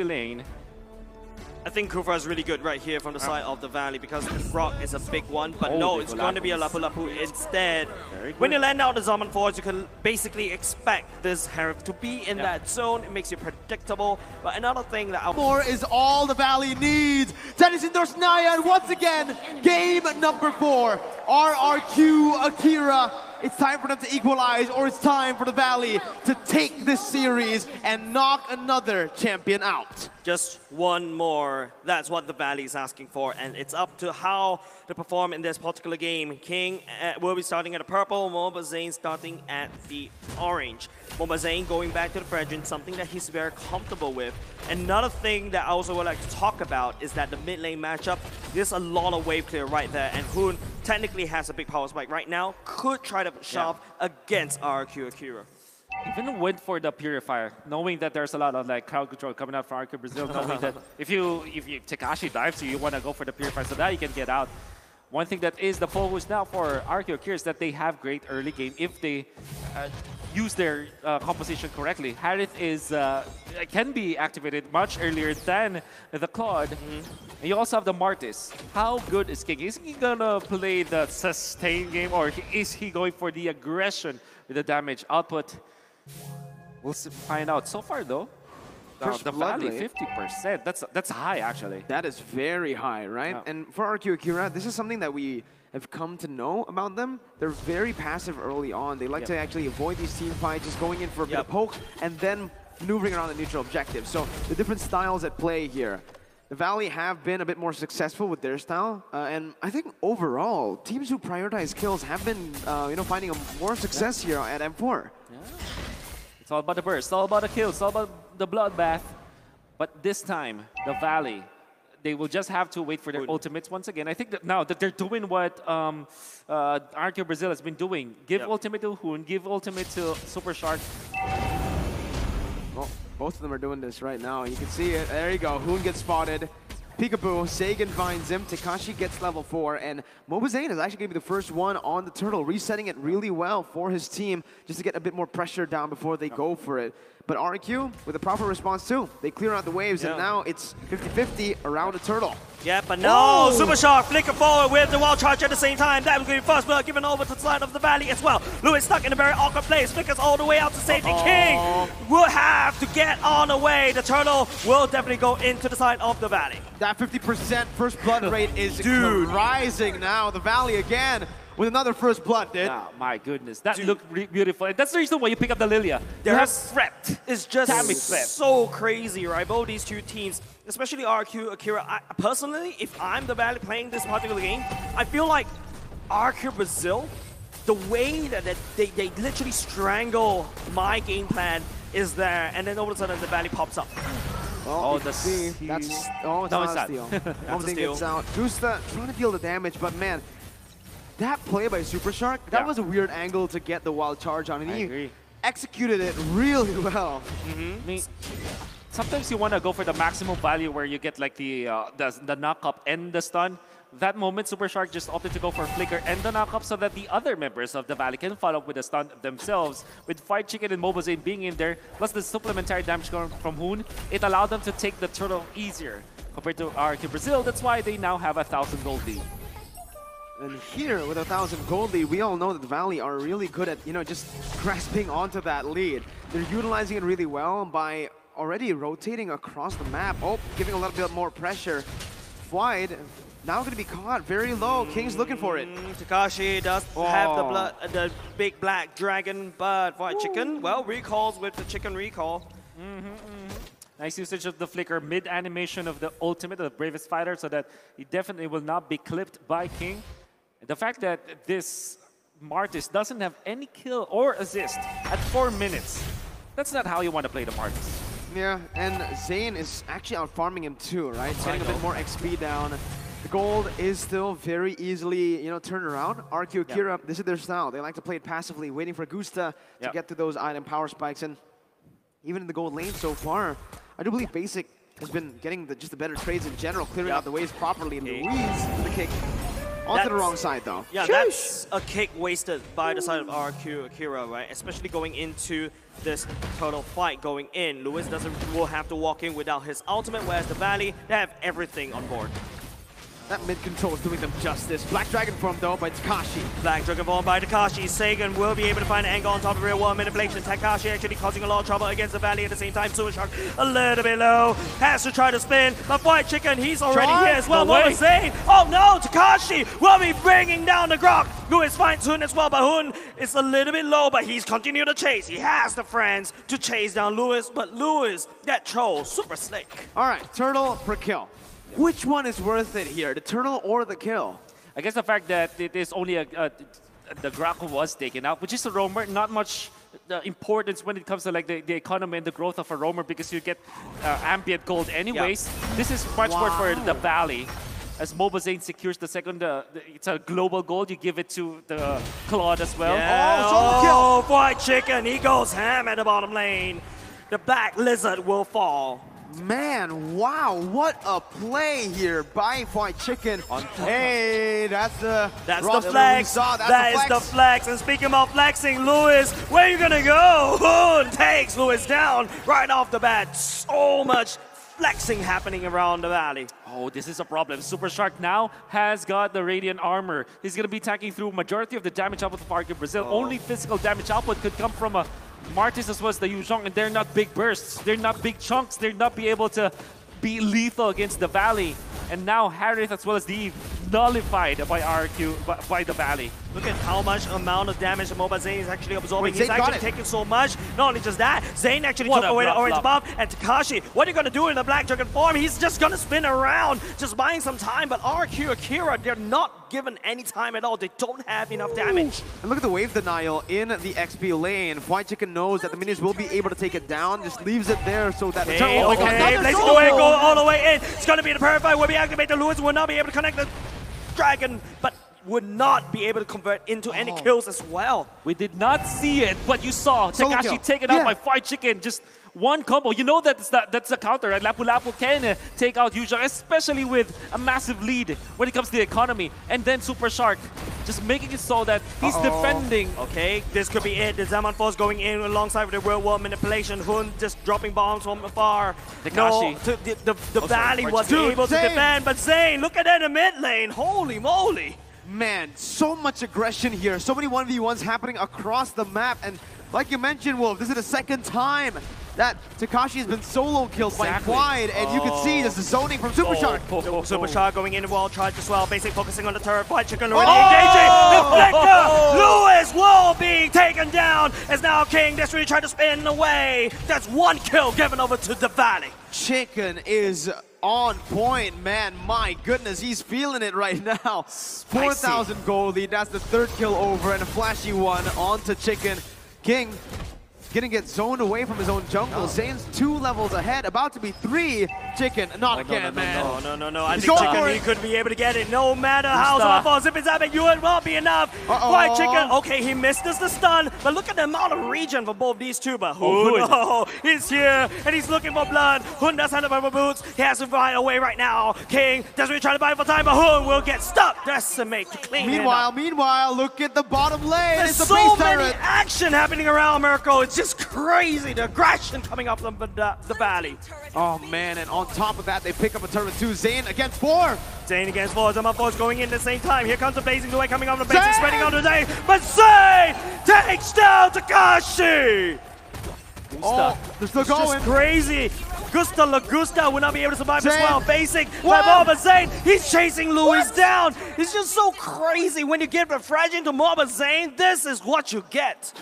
TP lane. I think Kufa is really good right here from the side of the Valley because Rock is a big one, but no, it's going to be a Lapu Lapu instead. When you land out the Zaman Force, you can basically expect this Harif to be in that zone. It makes you predictable. But another thing that more is all the Valley needs. Tennis endorses Naya, and once again, game number 4. RRQ Akira. It's time for them to equalize, or it's time for the Valley to take this series and knock another champion out. Just one more. That's what the Valley is asking for, and it's up to how to perform in this particular game. King will be starting at the purple, Mlbb starting at the orange. Mlbb going back to the Fredrin, something that he's very comfortable with. Another thing that I also would like to talk about is that the mid lane matchup, there's a lot of wave clear right there, and Hoon technically has a big power spike right now, could try to shove against RQ Akira. Even went for the Purifier, knowing that there's a lot of like crowd control coming out from RQ Brazil, knowing that if Takashi dives you want to go for the Purifier so that you can get out. One thing that is the focus now for RQ Akira is that they have great early game if they use their composition correctly. Harith is can be activated much earlier than the Claude. And you also have the Martis. How good is King? Is he gonna play the sustain game, or is he going for the aggression with the damage output? We'll find out. So far though, the Valley 50%. That's high actually. That is very high, right? And for RQ Akira, this is something that we have come to know about them. They're very passive early on. They like to actually avoid these team fights, just going in for a bit of poke and then maneuvering around the neutral objective. So the different styles at play here. The Valley have been a bit more successful with their style, and I think overall, teams who prioritize kills have been, finding more success here at M4. It's all about the burst, it's all about the kills, it's all about the bloodbath. But this time, the Valley, they will just have to wait for their ultimates once again. I think that now that they're doing what RQ Brazil has been doing. Give ultimate to Hoon, give ultimate to Super Shark. Well, both of them are doing this right now. You can see it. There you go. Hoon gets spotted. Peekaboo, Sagan finds him, Takashi gets level 4, and Mlbb is actually going to be the first one on the turtle, resetting it really well for his team, just to get a bit more pressure down before they go for it. But RQ, with a proper response too, they clear out the waves, and now it's 50-50 around the turtle. Yeah, but no, Super Shark flicker forward with the wild charge at the same time. That was going to be first blood given over to the side of the Valley as well. Lewis stuck in a very awkward place, flickers all the way out to safety. King will have to get on the way. The turtle will definitely go into the side of the Valley. That 50% first blood rate is rising now. The Valley again with another first blood, dude. Oh, my goodness, that looked beautiful. And that's the reason why you pick up the Lilia. Their threat is just so crazy, right? Both these two teams, especially RQ Akira. Personally, if I'm the Valley playing this particular game, I feel like RQ Brazil, the way that they literally strangle my game plan is there, and then all of a sudden the Valley pops up. Oh, the steal. It's not a steal. Mlbb gets out. Gusta trying to deal the damage, but man, that play by Super Shark, that was a weird angle to get the wild charge on, and he executed it really well. I mean, sometimes you want to go for the maximum value where you get like the knock-up and the stun. That moment, Super Shark just opted to go for Flicker and the knock-up so that the other members of the Valley can follow up with the stun themselves. With Fight Chicken and Mlbb being in there, plus the supplementary damage from Hoon, it allowed them to take the turtle easier compared to RQ Brazil. That's why they now have 1,000 gold lead. And here, with 1,000 gold lead, we all know that the Valley are really good at, just grasping onto that lead. They're utilizing it really well by already rotating across the map. Oh, giving a little bit more pressure. Wide, now going to be caught very low. King's looking for it. Takashi does have the big black dragon, but White Chicken, well, recalls with the chicken recall. Nice usage of the flicker mid-animation of the ultimate of the Bravest Fighter so that he definitely will not be clipped by King. The fact that this Martis doesn't have any kill or assist at 4 minutes, that's not how you want to play the Martis. Yeah, and Zane is actually out-farming him too, right? Getting a bit more XP down. The gold is still very easily, turned around. RQ Akira, this is their style. They like to play it passively, waiting for Gusta to get to those item power spikes. And even in the gold lane so far, I do believe Basic has been getting just the better trades in general, clearing out the waves properly. And Louise, the kick. Onto the wrong side, though. Yeah, that's a kick wasted by the side of RQ Akira, right? Especially going into this total fight going in. Lewis will have to walk in without his ultimate, whereas the Valley, they have everything on board. That mid control is doing them justice. Black Dragon form though by Takashi. Black Dragon form by Takashi. Sagan will be able to find an angle on top of real world manipulation. Takashi actually causing a lot of trouble against the Valley at the same time. Super Shark a little bit low. Has to try to spin. But White Chicken, he's already here as well. What was saying? Oh no, Takashi will be bringing down the Grok. Lewis finds Hun as well, but Hun is a little bit low, but he's continuing to chase. He has the friends to chase down Lewis, but Lewis, that troll, super slick. All right, turtle per kill. Which one is worth it here, the turtle or the kill? I guess the fact that it is only the Grok was taken out, which is a roamer, not much importance when it comes to like the economy and the growth of a roamer because you get ambient gold anyways. Yep. This is much more for the Valley. As Mlbb secures the second, it's a global gold, you give it to the Claude as well. Yeah. Oh, White Chicken, he goes ham at the bottom lane. The Black Lizard will fall. Man, wow, what a play here by White Chicken. Hey, that's the flex. That is the flex. And speaking of flexing, Lewis, where are you gonna go? Hun takes Lewis down right off the bat. So much flexing happening around the Valley. Oh, this is a problem. Super Shark now has got the Radiant Armor. He's going to be tanking through majority of the damage output of RQ Brazil. Only physical damage output could come from a Martis as well as the Yuzhong, and they're not big bursts. They're not big chunks. They're not be able to be lethal against the Valley. And now Harith as well as the nullified by RQ, by the Valley. Look at how much amount of damage Mlbb is actually absorbing. He's actually taking so much. Not only just that, Zane actually took away the orange buff. And Takashi, what are you going to do in the Black Dragon form? He's just going to spin around, just buying some time. But RQ Akira, they're not given any time at all. They don't have enough damage. And look at the wave denial in the XP lane. White Chicken knows that the minions will be able to take it down, just leaves it there so that let's go all the way in. It's going to be the Purify will be activated. Lewis will not be able to connect the Dragon, but would not be able to convert into any kills as well. We did not see it, but you saw Takashi taken out by White Chicken. Just one combo. You know that's the counter, right? Lapu Lapu can take out Yuzhong, especially with a massive lead when it comes to the economy. And then Super Shark just making it so that he's defending. Okay, this could be it. The Zaman Force going in alongside with the Real World Manipulation. Hun just dropping bombs from afar. Takashi. No, the Valley was able to defend, but Zane, look at that in the mid lane. Holy moly. Man, so much aggression here. So many 1v1s happening across the map. And like you mentioned, Wolf, this is the second time that Takashi has been solo killed by Wide, and you can see there's the zoning from Super Shark. Super Shark going in the wall charge as well, basically focusing on the turret. White Chicken already engaging. Deflector! Lewis will be taken down as now King desperately trying to spin away. That's one kill given over to the Valley. Chicken is on point, man. My goodness, he's feeling it right now. 4,000 gold lead, that's the third kill over, and a flashy one onto Chicken. King gonna get zoned away from his own jungle. Zane's 2 levels ahead, about to be 3. Chicken, not again, man. No. I think Chicken, he could be able to get it no matter how Zaman Force. If it's happening, you will be enough. White Chicken, okay, he missed us the stun, but look at the amount of regen for both these two. But Hun, he's here, and he's looking for blood. Hun does have the purple boots. He has to find away right now. King desperately trying to buy for time, but Hun will get stuck. Decimate to clean Meanwhile, look at the bottom lane. There's so many action happening around Mirko. It's just crazy, the aggression coming up from the Valley. Oh man, and on top of that, they pick up a turret 2. Zane against 4. Zane against 4. Zaman Force going in at the same time. Here comes the blazing away coming off the base, spreading onto Zane. But Zane takes down Takashi. Oh, they're still going. Just crazy. Gusta Lagusta will not be able to survive as well. Basic by Mlbb Zane. He's chasing Louis down. It's just so crazy when you get refreshing to Mlbb Zane. This is what you get.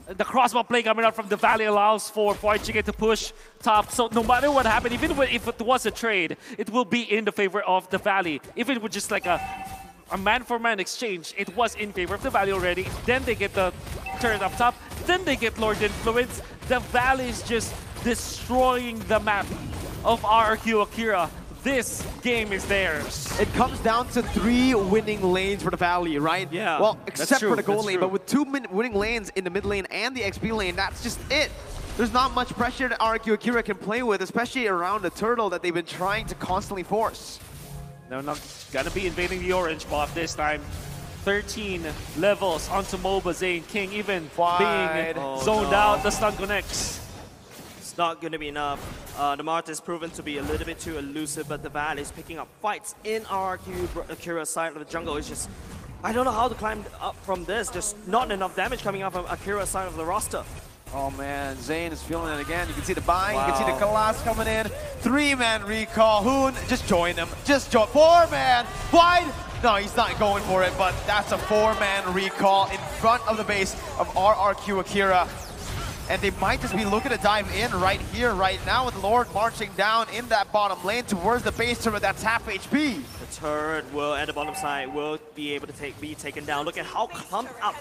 The crossbow play coming out from the Valley allows for White Chicken to push top. So no matter what happened, even if it was a trade, it will be in the favor of the Valley. If it was just like a man-for-man exchange, it was in favor of the Valley already. Then they get the turret up top. Then they get Lord Influence. The Valley is just destroying the map of RQ Akira. This game is theirs. It comes down to 3 winning lanes for the Valley, right? Yeah. Well, except for the gold lane, but with 2 winning lanes in the mid lane and the XP lane, that's just it. There's not much pressure that RQ Akira can play with, especially around the turtle that they've been trying to constantly force. They're not gonna be invading the orange buff this time. 13 levels onto Mlbb. King even being zoned out. The stun connects. It's not going to be enough. The Marth is proven to be a little bit too elusive, but the Valley is picking up fights in Akira's side of the jungle. It's just, I don't know how to climb up from this. There's not enough damage coming up from Akira's side of the roster. Oh man, Zayn is feeling it again. You can see the bind, you can see the Colossus coming in. 3-man recall. Hoon, just join him. Just join. 4-man. Wide. No, he's not going for it, but that's a 4-man recall in front of the base of RRQ Akira. And they might just be looking to dive in right here, right now, with Lord marching down in that bottom lane towards the base turret that's half HP. The turret will, at the bottom side, will be able to be taken down. Look at how clumped up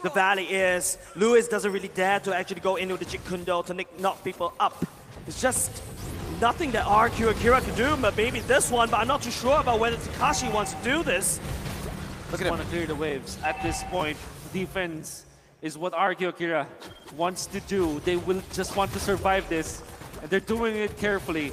the Valley is. Lewis doesn't really dare to actually go into the Jit Kundo to knock people up. It's just nothing that RQ Akira can do, but maybe this one, but I'm not too sure about whether Takashi wants to do this. Look at him. Want to clear the waves. At this point, defense is what RQ Akira wants to do. They will just want to survive this, and they're doing it carefully.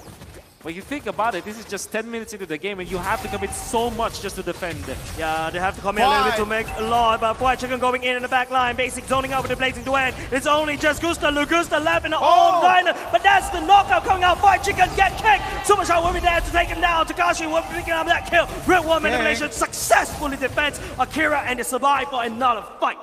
When you think about it, this is just 10 minutes into the game, and you have to commit so much just to defend. Yeah, they have to come in a little bit to make a lot, but White Chicken going in the back line, basic zoning out with the Blazing Duet. It's only just Lugusta left in the old line, but that's the knockout coming out. White Chicken get kicked. Super Shot will be there to take him down. Takashi will be picking up that kill. Real One Manipulation successfully defends Akira, and they survive for another fight.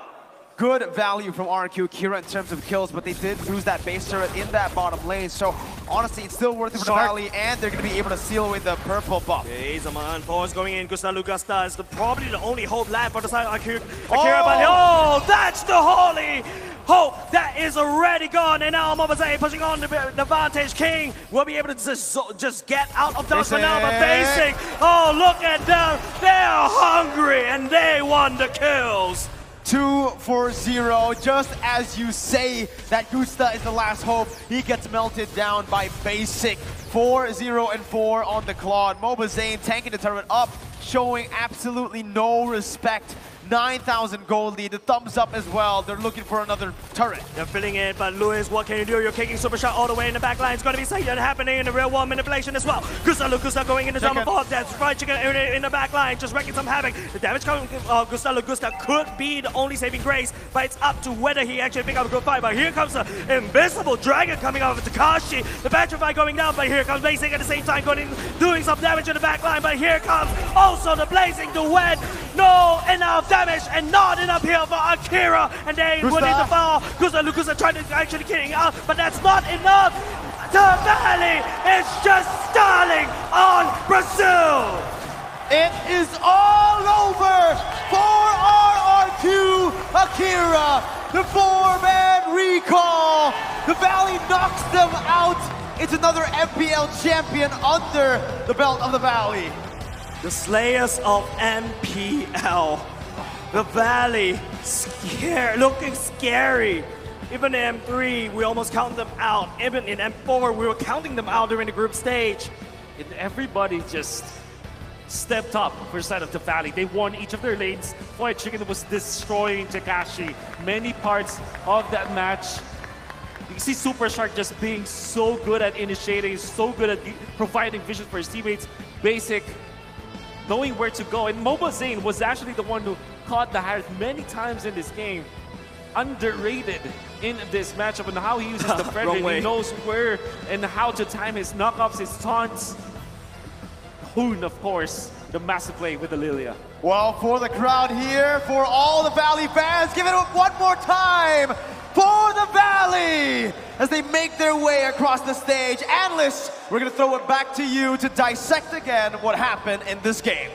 Good value from RQ Akira in terms of kills, but they did lose that base turret in that bottom lane. So honestly, it's still worth it for the Valley, and they're going to be able to seal away the purple buff. Zaman Force going in. Lugusta is probably the only hope left for the side of Akira. But that's the holy hope that is already gone. And now Mlbb pushing on the advantage. King will be able to just get out of dodge for now, but Basic, look at them. They're hungry, and they want the kills. 2-4-0, just as you say that Gusta is the last hope, he gets melted down by Basic. 4-0-4 on the Claude. Mlbb tanking the turret up, showing absolutely no respect. 9,000 gold lead, the thumbs up as well. They're looking for another turret. They're filling it, but Lewis, what can you do? You're kicking Super Shot all the way in the back line. It's going to be safe happening in the Real One Manipulation as well. Lugusta going into Summer Fall. That's Fried Chicken in the back line, just wrecking some havoc. The damage coming from Lugusta could be the only saving grace, but it's up to whether he actually pick up a good fight. But here comes the Invisible Dragon coming out of Takashi. The Petrify going down, but here comes Basic at the same time, doing some damage in the back line. But here comes also the Blazing Duet. No enough damage and not enough heal for Akira, and they would need to fall. Lugusta trying to actually killing out, but that's not enough. The Valley is just stalling on Brazil. It is all over for RRQ Akira. The 4-man recall. The Valley knocks them out. It's another FPL champion under the belt of the Valley. The Slayers of MPL. The Valley, looking scary. Even in M3, we almost counted them out. Even in M4, we were counting them out during the group stage. And everybody just stepped up for the side of the Valley. They won each of their lanes. White Chicken was destroying Takashi. Many parts of that match. You can see Super Shark just being so good at initiating, so good at providing vision for his teammates. Basic, knowing where to go. And Mlbb was actually the one who caught the Harris many times in this game. Underrated in this matchup and how he uses the Frederick. He knows where and how to time his knockups, his taunts. Hoon, of course, the massive play with the Lilia. Well, for the crowd here, for all the Valley fans, give it up one more time for the Valley as they make their way across the stage. Analysts, we're going to throw it back to you to dissect again what happened in this game.